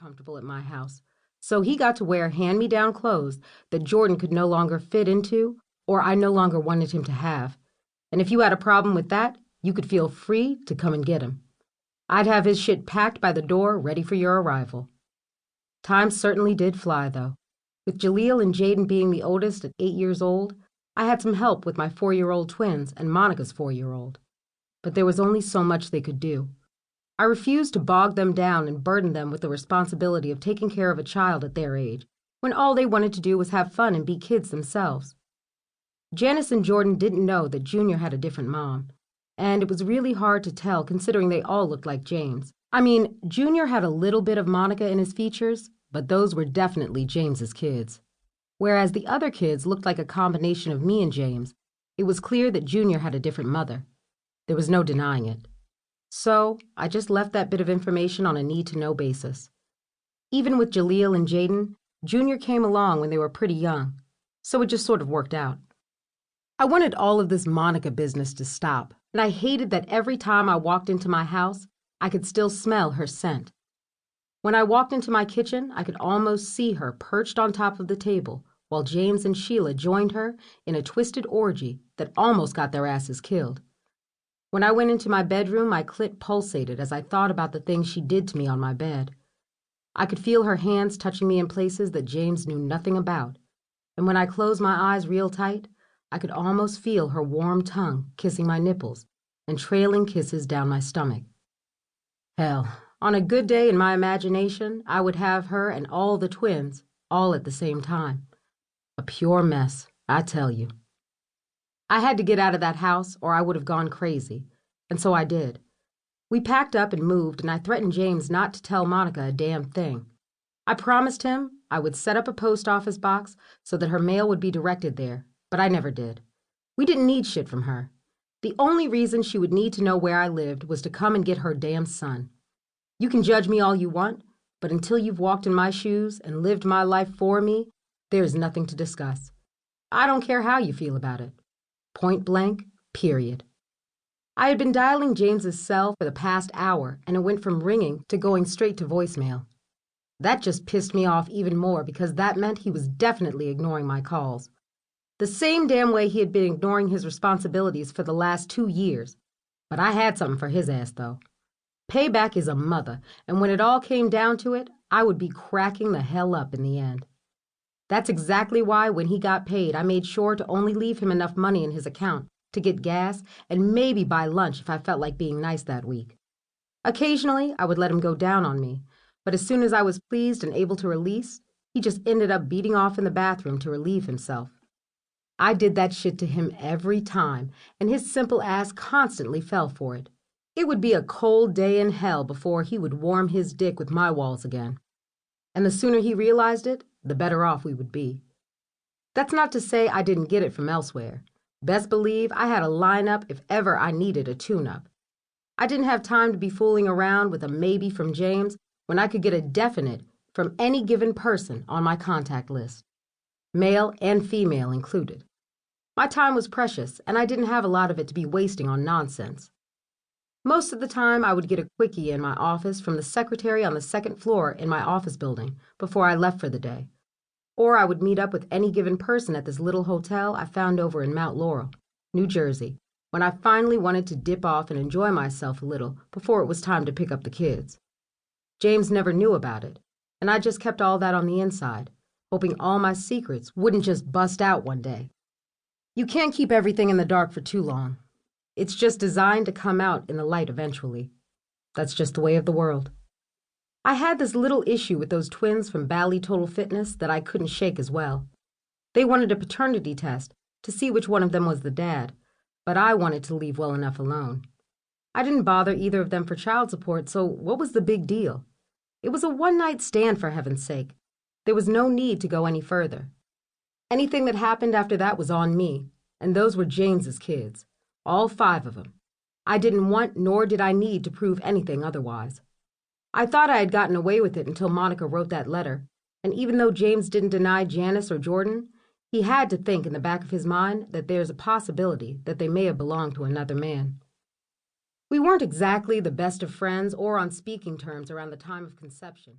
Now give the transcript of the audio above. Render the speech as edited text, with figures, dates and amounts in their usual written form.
comfortable at my house, so he got to wear hand-me-down clothes that Jordan could no longer fit into or I no longer wanted him to have. And if you had a problem with that, you could feel free to come and get him. I'd have his shit packed by the door, ready for your arrival. Time certainly did fly, though. With Jaleel and Jaden being the oldest at 8 years old, I had some help with my 4-year-old twins and Monica's 4-year-old. But there was only so much they could do. I refused to bog them down and burden them with the responsibility of taking care of a child at their age, when all they wanted to do was have fun and be kids themselves. Janice and Jordan didn't know that Junior had a different mom, and it was really hard to tell considering they all looked like James. I mean, Junior had a little bit of Monica in his features, but those were definitely James's kids. Whereas the other kids looked like a combination of me and James, it was clear that Junior had a different mother. There was no denying it. So I just left that bit of information on a need-to-know basis. Even with Jaleel and Jaden, Junior came along when they were pretty young, so it just sort of worked out. I wanted all of this Monica business to stop, and I hated that every time I walked into my house, I could still smell her scent. When I walked into my kitchen, I could almost see her perched on top of the table, while James and Sheila joined her in a twisted orgy that almost got their asses killed. When I went into my bedroom, my clit pulsated as I thought about the things she did to me on my bed. I could feel her hands touching me in places that James knew nothing about, and when I closed my eyes real tight, I could almost feel her warm tongue kissing my nipples and trailing kisses down my stomach. Hell, on a good day in my imagination, I would have her and all the twins all at the same time. A pure mess, I tell you. I had to get out of that house or I would have gone crazy, and so I did. We packed up and moved, and I threatened James not to tell Monica a damn thing. I promised him I would set up a post office box so that her mail would be directed there, but I never did. We didn't need shit from her. The only reason she would need to know where I lived was to come and get her damn son. You can judge me all you want, but until you've walked in my shoes and lived my life for me, there is nothing to discuss. I don't care how you feel about it. Point blank, period. I had been dialing James's cell for the past hour, and it went from ringing to going straight to voicemail. That just pissed me off even more because that meant he was definitely ignoring my calls. The same damn way he had been ignoring his responsibilities for the last 2 years. But I had something for his ass, though. Payback is a mother, and when it all came down to it, I would be cracking the hell up in the end. That's exactly why when he got paid, I made sure to only leave him enough money in his account to get gas and maybe buy lunch if I felt like being nice that week. Occasionally, I would let him go down on me, but as soon as I was pleased and able to release, he just ended up beating off in the bathroom to relieve himself. I did that shit to him every time, and his simple ass constantly fell for it. It would be a cold day in hell before he would warm his dick with my walls again. And the sooner he realized it, the better off we would be. That's not to say I didn't get it from elsewhere. Best believe I had a lineup if ever I needed a tune-up. I didn't have time to be fooling around with a maybe from James when I could get a definite from any given person on my contact list, male and female included. My time was precious, and I didn't have a lot of it to be wasting on nonsense. Most of the time, I would get a quickie in my office from the secretary on the second floor in my office building before I left for the day. Or I would meet up with any given person at this little hotel I found over in Mount Laurel, New Jersey, when I finally wanted to dip off and enjoy myself a little before it was time to pick up the kids. James never knew about it, and I just kept all that on the inside, hoping all my secrets wouldn't just bust out one day. You can't keep everything in the dark for too long. It's just designed to come out in the light eventually. That's just the way of the world. I had this little issue with those twins from Bally Total Fitness that I couldn't shake as well. They wanted a paternity test to see which one of them was the dad, but I wanted to leave well enough alone. I didn't bother either of them for child support, so what was the big deal? It was a one-night stand, for heaven's sake. There was no need to go any further. Anything that happened after that was on me, and those were James's kids. All 5 of them. I didn't want nor did I need to prove anything otherwise. I thought I had gotten away with it until Monica wrote that letter, and even though James didn't deny Janice or Jordan, he had to think in the back of his mind that there's a possibility that they may have belonged to another man. We weren't exactly the best of friends or on speaking terms around the time of conception.